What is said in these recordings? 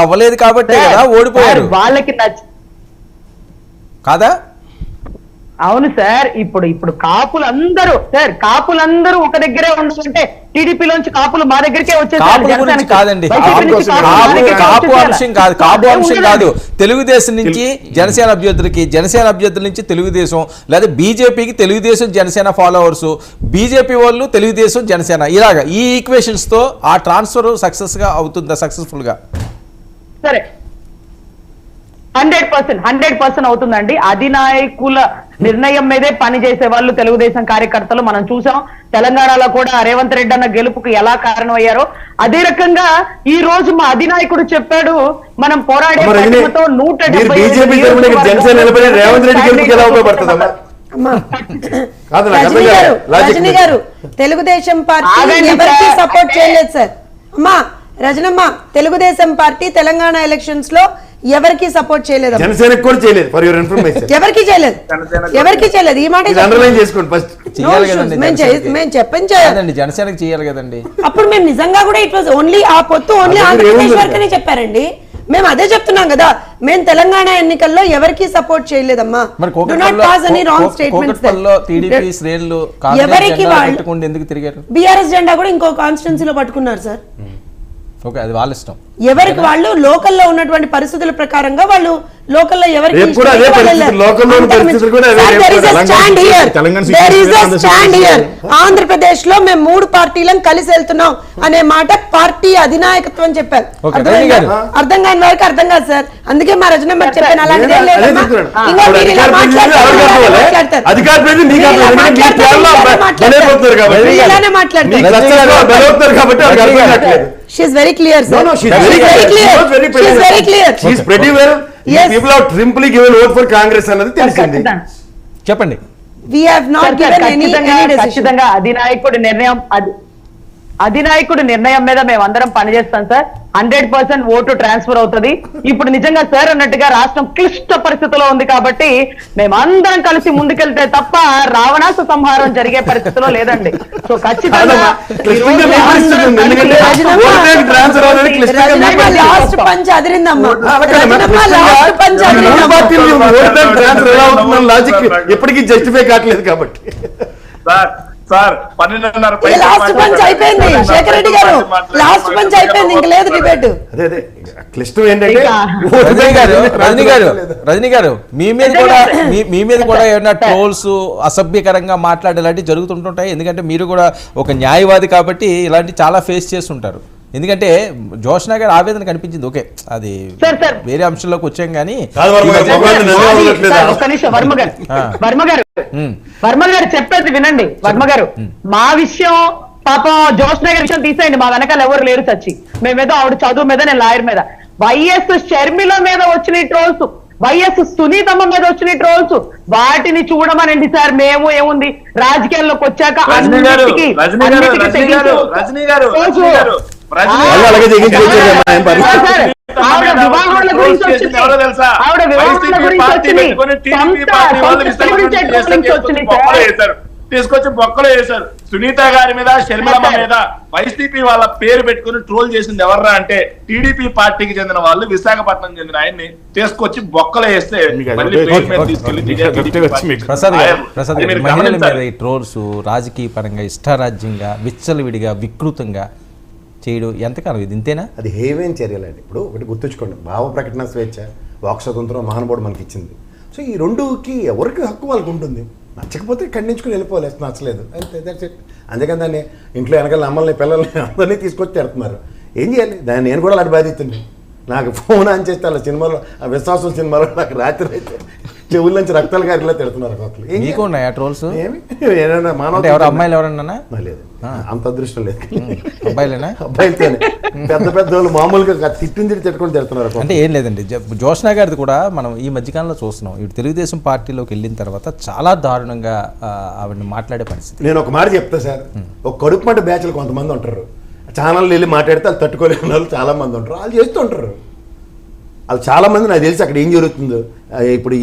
అవ్వలేదు కాబట్టి కదా ఓడిపోయారు. వాళ్ళకి కాదా? అవును సార్. ఇప్పుడు కాపులందరూ ఒక దగ్గరే ఉండాలంటే టీడీపీలోంచి కాపులు మా దగ్గరికే వచ్చేసారు. కాదండి, కాపు అంశం కాదు, కాపు అంశం కాదు. తెలుగుదేశం నుంచి జనసేన అభ్యర్థులకి, జనసేన అభ్యర్థుల నుంచి తెలుగుదేశం, లేదా బీజేపీకి తెలుగుదేశం జనసేన ఫాలోవర్స్, బీజేపీ వాళ్ళు తెలుగుదేశం జనసేన, ఇలాగా ఈ ఈక్వేషన్స్ తో ఆ ట్రాన్స్ఫర్ సక్సెస్ గా అవుతుందా? సక్సెస్ఫుల్ గా సరే 100% అవుతుందండి. అధినాయకుల నిర్ణయం మీదే పని చేసే వాళ్ళు తెలుగుదేశం కార్యకర్తలు మనం చూసాం. తెలంగాణలో కూడా రేవంత్ రెడ్డి అన్న గెలుపుకు ఎలా కారణమయ్యారో అదే రకంగా ఈ రోజు మా అధినాయకుడు చెప్పాడు, మనం పోరాడే పట్టుదలతో 170 తెలుగుదేశం పార్టీ ఎవరికి సపోర్ట్ చేయలేదు సార్. అమ్మా రజనమ్మ, తెలుగుదేశం పార్టీ తెలంగాణ ఎలక్షన్స్ లో ఎవరికి సపోర్ట్ చేయలేదు, జనసేనకు కూడా చేయలేదు. ఫర్ యువర్ ఇన్ఫర్మేషన్ ఎవరికి చేయలేదు. ఈ మాట అండర్లైన్ చేసుకోండి ఫస్ట్. మేము చెప్పించాలి, జనసేనకి చేయాలి కదండి. అప్పుడు మేము నిజంగా కూడా ఇట్ వాజ్ ఓన్లీ ఆ పొత్తు ఓన్లీ ఆంధ్రప్రదేశ్ వరకనే చెప్పారండి. మేము అదే చెప్తున్నాం కదా, మేము తెలంగాణ ఎన్నికల్లో ఎవరికి సపోర్ట్ చేయలేదమ్మా. ఎవరికి బీఆర్ఎస్ జెండా కూడా ఇంకో కాన్స్టిట్యున్సీలో పట్టుకున్నారు సార్. అది వాళ్ళ ఇష్టం. ఎవరికి వాళ్ళు లోకల్లో ఉన్నటువంటి పరిస్థితుల ప్రకారంగా వాళ్ళు లోకల్లో ఎవరికి ఆంధ్రప్రదేశ్ లో మేము 3 పార్టీలను కలిసి వెళ్తున్నాం అనే మాట పార్టీ అధినాయకత్వం చెప్పారు. అర్థం కాని వారికి అర్థం కాదు సార్. అందుకే మా రజనమ్మ చెప్పాను అలాంటిదే మాట్లాడతారు. She is very clear, sir. No, she is very clear. She is very clear. She is pretty well. Yes. People have simply given vote for Congress అన్నది తెలిసింది. చెప్పండి. We have not given any decision. ఖచ్చితంగా అధినాయకుడి నిర్ణయం మీద మేమందరం పనిచేస్తాం sir. 100% vote transfer అవుతుంది. ఇప్పుడు నిజంగా సార్ అన్నట్టుగా రాష్ట్రం క్లిష్ట పరిస్థితిలో ఉంది కాబట్టి మేమందరం కలిసి ముందుకెళ్తే తప్ప రావణాసు సంహారం జరిగే పరిస్థితిలో లేదండి. సో ఖచ్చితంగా లాస్ట్ పంచ్ అదిరిందమ్మా. ఎప్పటికీ జస్టిఫై కావట్లేదు కాబట్టి సార్ 12:30 లాస్ట్ పంచ్ అయిపోయింది. శేఖర్ రెడ్డి గారు లాస్ట్ పంచ్ అయిపోయింది, ఇంక లేదు డిబేట్. అదే క్లిష్టం ఏంటంటే రజనీ గారు మీ మీద కూడా ఏమైనా ట్రోల్స్ అసభ్యకరంగా మాట్లాడేలాంటివి జరుగుతుంటుంటాయి. ఎందుకంటే మీరు కూడా ఒక న్యాయవాది కాబట్టి ఇలాంటి చాలా ఫేస్ చేస్తుంటారు. ఎందుకంటే జోష్నా గారి ఆవేదన కనిపించింది. ఓకే, అది వేరే అంశంలోకి వచ్చాం కానీ వర్మ గారు చెప్పేది వినండి. వర్మ గారు, మా విషయం పాపం జోష్నా గారి విషయం తీసేయండి. మా వెనకాల ఎవరు లేరు చచ్చి. మేమేదో ఆవిడ చదువు మీద, నేను లాయర్ మీద. వైఎస్ షర్మిల మీద వచ్చిన ట్రోల్స్, వైఎస్ సునీతమ్మ మీద వచ్చిన ట్రోల్స్, వాటిని చూడమనండి సార్. మేము ఏముంది రాజకీయాల్లోకి వచ్చాక ఆవిడ వివాహాల గురించి వచ్చింది, ఆవిడ వివాహాల గురించి వచ్చింది, తీసుకొచ్చి బొక్కలు వేశారు. సునీత గారి మీద, షర్మిలమ్మ మీద వైసీపీ వాళ్ళ పేరు పెట్టుకుని ట్రోల్ చేసింది ఎవర్రా అంటే టీడీపీ పార్టీకి చెందిన వాళ్ళు, విశాఖపట్నం చెందిన ఆయన్ని తీసుకొచ్చి బొక్కలు వేస్తే మహిళల మీద ఈ ట్రోల్స్ రాజకీయ పరంగా ఇష్టారాజ్యంగా విచ్చలవిడిగా వికృతంగా చేయడం ఎంతకాలం ఇది ఇంతేనా? అది హేవేన్ చర్యలండి. ఇప్పుడు ఒకటి గుర్తుంచుకోండి, భావ ప్రకటన స్వేచ్ఛ, వాక్ స్వతంత్రం మహానుభావుడు మనకి ఇచ్చింది. సో ఈ రెండుకి ఎవరికి హక్కు వాళ్ళకు ఉంటుంది. నచ్చకపోతే ఖండించుకుని వెళ్ళిపోవాలి, నచ్చలేదు అంతే, దట్స్ ఇట్. అందుకని దాన్ని ఇంట్లో వెనకాల అమ్మల్ని పిల్లల్ని అందరినీ తీసుకొచ్చి తిడుతున్నారు. ఏం చేయాలి? దాన్ని నేను కూడా అలాంటి బాధితుండే. నాకు ఫోన్ ఆన్ చేస్తే అలా సినిమాలో, ఆ విశ్వాసం సినిమాలో నాకు రాత్రి అయితే చెవుల నుంచి రక్తాలు గారిలా తిడుతున్నారు. ట్రోల్స్ అమ్మాయిలు ఎవరన్నా లేదు, అంత అదృష్టం లేదు. అబ్బాయిలతోనే పెద్ద పెద్ద వాళ్ళు మామూలుగా తిట్టింది తిట్టుకొని తిడుతున్నారు. అంటే ఏం లేదండి, జోష్నా గారిది కూడా మనం ఈ మధ్యకాలంలో చూస్తున్నాం. ఇప్పుడు తెలుగుదేశం పార్టీలోకి వెళ్ళిన తర్వాత చాలా దారుణంగా ఆవిడని మాట్లాడే పరిస్థితి. నేను ఒక మాట చెప్తా సార్, ఒక కడుపు మంట బ్యాచ్లు కొంతమంది ఉంటారు, ఛానల్ వెళ్ళి మాట్లాడితే వాళ్ళు తట్టుకోలేని వాళ్ళు చాలా మంది ఉంటారు. వాళ్ళు చేస్తూ ఉంటారు. వాళ్ళు చాలామంది నాకు తెలిసి అక్కడ ఏం జరుగుతుందో ఇప్పుడు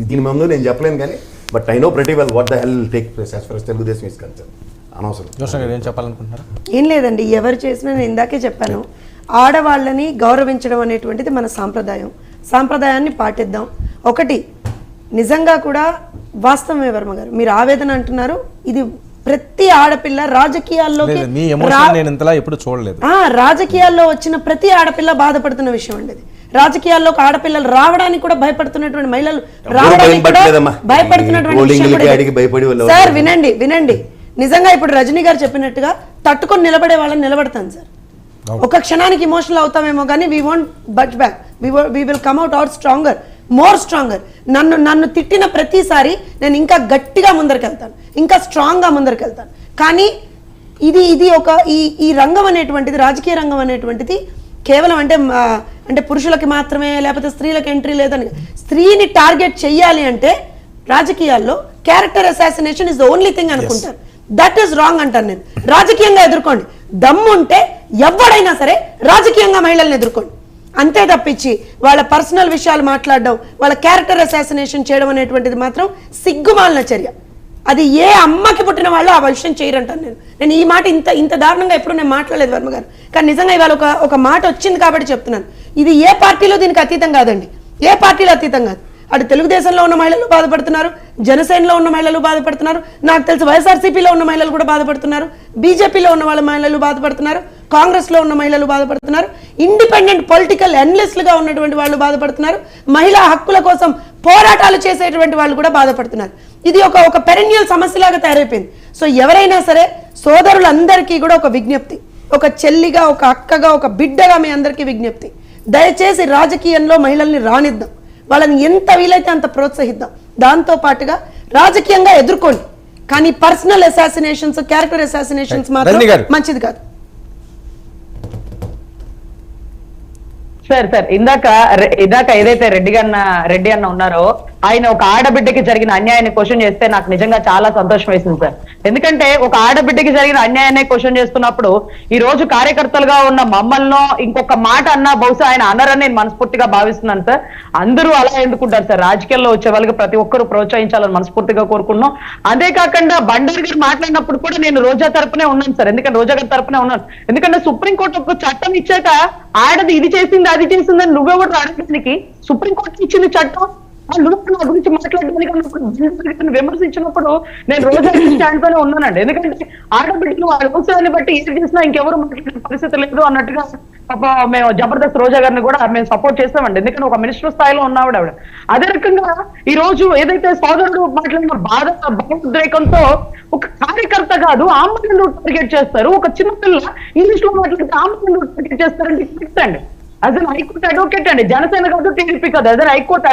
దీని ముందు నేను చెప్పలేను కానీ, but I know pretty well what the hell take place as for as Telugu Desam is concern. అనవసరం. జోష్నా గారు ఏం చెప్పాలనుకుంటున్నారు? ఏం లేదండి, ఎవరు చేసినా నేను ఇందాకే చెప్పాను, ఆడవాళ్ళని గౌరవించడం అనేటువంటిది మన సాంప్రదాయం. సాంప్రదాయాన్ని పాటిద్దాం. ఒకటి నిజంగా కూడా వాస్తవమే వర్మ గారు, మీరు ఆవేదన అంటున్నారు, ఇది ప్రతి ఆడపిల్ల రాజకీయాల్లోకి లేదు, మీ ఎమోషన్ నేను ఇంతలా ఎప్పుడు చూడలేదు. రాజకీయాల్లో వచ్చిన ప్రతి ఆడపిల్ల బాధపడుతున్న విషయం అండి ఇది. రాజకీయాల్లోకి ఆడపిల్లలు రావడానికి కూడా భయపడుతున్నటువంటి మహిళలు రావడానికి కూడా భయపడుతున్నటువంటి విషయం కూడా. సార్ వినండి వినండి, నిజంగా ఇప్పుడు రజనీ గారు చెప్పినట్టుగా తట్టుకొని నిలబడే వాళ్ళని నిలబడతాను సార్. ఒక క్షణానికి ఇమోషనల్ అవుతామేమో కానీ we won't but back, we will come out stronger, more stronger. నన్ను తిట్టిన ప్రతిసారి నేను ఇంకా గట్టిగా ముందరికెళ్తాను, ఇంకా స్ట్రాంగ్గా ముందరికెళ్తాను. కానీ ఇది ఒక ఈ రంగం అనేటువంటిది, రాజకీయ రంగం అనేటువంటిది కేవలం అంటే పురుషులకి మాత్రమే లేకపోతే స్త్రీలకు ఎంట్రీ లేదని, స్త్రీని టార్గెట్ చెయ్యాలి అంటే రాజకీయాల్లో character assassination is the only thing అనుకుంటారు. దట్ ఈస్ రాంగ్ అంటాను నేను. రాజకీయంగా ఎదుర్కోండి, దమ్ము ఉంటే ఎవడైనా సరే రాజకీయంగా మహిళల్ని ఎదుర్కోండి, అంతే తప్పించి వాళ్ళ పర్సనల్ విషయాలు మాట్లాడడం, వాళ్ళ క్యారెక్టర్ అసాసినేషన్ చేయడం అనేటువంటిది మాత్రం సిగ్గుమాలిన చర్య. అది ఏ అమ్మకి పుట్టిన వాళ్ళు ఆ విషయం చేయరంటాను నేను ఈ మాట ఇంత దారుణంగా ఎప్పుడు నేను మాట్లాడలేదు వర్మ గారు. కానీ నిజంగా ఇవాళ ఒక మాట వచ్చింది కాబట్టి చెప్తున్నాను. ఇది ఏ పార్టీలో దీనికి అతీతం కాదండి, ఏ పార్టీలో అతీతం కాదు. అటు తెలుగుదేశంలో ఉన్న మహిళలు బాధపడుతున్నారు, జనసేనలో ఉన్న మహిళలు బాధపడుతున్నారు, నాకు తెలిసి వైఎస్ఆర్సీపీలో ఉన్న మహిళలు కూడా బాధపడుతున్నారు, బీజేపీలో ఉన్న వాళ్ళ మహిళలు బాధపడుతున్నారు, కాంగ్రెస్లో ఉన్న మహిళలు బాధపడుతున్నారు, ఇండిపెండెంట్ పొలిటికల్ ఎనలిస్టులుగా ఉన్నటువంటి వాళ్ళు బాధపడుతున్నారు, మహిళా హక్కుల కోసం పోరాటాలు చేసేటువంటి వాళ్ళు కూడా బాధపడుతున్నారు. ఇది ఒక పెరెన్నియల్ సమస్యలాగా తయారైపోయింది. సో ఎవరైనా సరే సోదరులందరికీ కూడా ఒక విజ్ఞప్తి, ఒక చెల్లిగా, ఒక అక్కగా, ఒక బిడ్డగా మీ అందరికీ విజ్ఞప్తి, దయచేసి రాజకీయంలో మహిళల్ని రానిద్దాం, వాళ్ళని ఎంత వీలైతే అంత ప్రోత్సహిద్దాం. దాంతో పాటుగా రాజకీయంగా ఎదుర్కోండి, కానీ పర్సనల్ అసాసినేషన్స్, క్యారెక్టర్ అసాసినేషన్స్ మాత్రం మంచిది కాదు. సార్ ఇందాక ఏదైతే రెడ్డి అన్న ఉన్నారో, ఆయన ఒక ఆడబిడ్డకి జరిగిన అన్యాయాన్ని క్వశ్చన్ చేస్తే నాకు నిజంగా చాలా సంతోషం వేసింది సార్. ఎందుకంటే ఒక ఆడబిడ్డకి జరిగిన అన్యాయాన్ని క్వశ్చన్ చేస్తున్నప్పుడు ఈ రోజు కార్యకర్తలుగా ఉన్న మమ్మల్ని ఇంకొక మాట అన్నా బహుశా ఆయన అనరని నేను మనస్ఫూర్తిగా భావిస్తున్నాను సార్. అందరూ అలా ఎందుకుంటారు సార్, రాజకీయాల్లో వచ్చే వాళ్ళకి ప్రతి ఒక్కరు ప్రోత్సహించాలని మనస్ఫూర్తిగా కోరుకున్నాం. అదే కాకుండా బండారు గారు మాట్లాడినప్పుడు కూడా నేను రోజా తరపునే ఉన్నాను సార్, ఎందుకంటే రోజా గారి తరపునే ఉన్నాను. ఎందుకంటే సుప్రీంకోర్టు ఒక చట్టం ఇచ్చాక ఆడది ఇది చేసింది అది చేసిందని నువ్వెవరు అడగడానికి, సుప్రీంకోర్టు ఇచ్చింది చట్టం, నా గురించి మాట్లాడడానికి విమర్శించినప్పుడు నేను రోజా స్టాండ్ పైన ఉన్నానండి. ఎందుకంటే ఆడబిడ్డలు వాళ్ళ అవసరాన్ని బట్టి ఏది చేసినా ఇంకెవరు మాట్లాడే పరిస్థితి లేదు అన్నట్టుగా మేము జబర్దస్త్ రోజా గారిని కూడా మేము సపోర్ట్ చేస్తామండి. ఎందుకంటే ఒక మినిస్టర్ స్థాయిలో ఉన్నావిడ ఆవిడ. అదే రకంగా ఈ రోజు ఏదైతే సోదరుడు మాట్లాడిన భావోద్రేకంతో ఒక కార్యకర్త కాదు ఆమెను టార్గెట్ చేస్తారు, ఒక చిన్నపిల్ల ఇంగ్లీష్ లో మాట్లాడితే ఆమెను టార్గెట్ చేస్తారంటే అండి. అదే హైకోర్టు అడ్వకేట్ అండి, జనసేన కాదు టీడీపీ కాదు, అదే హైకోర్టు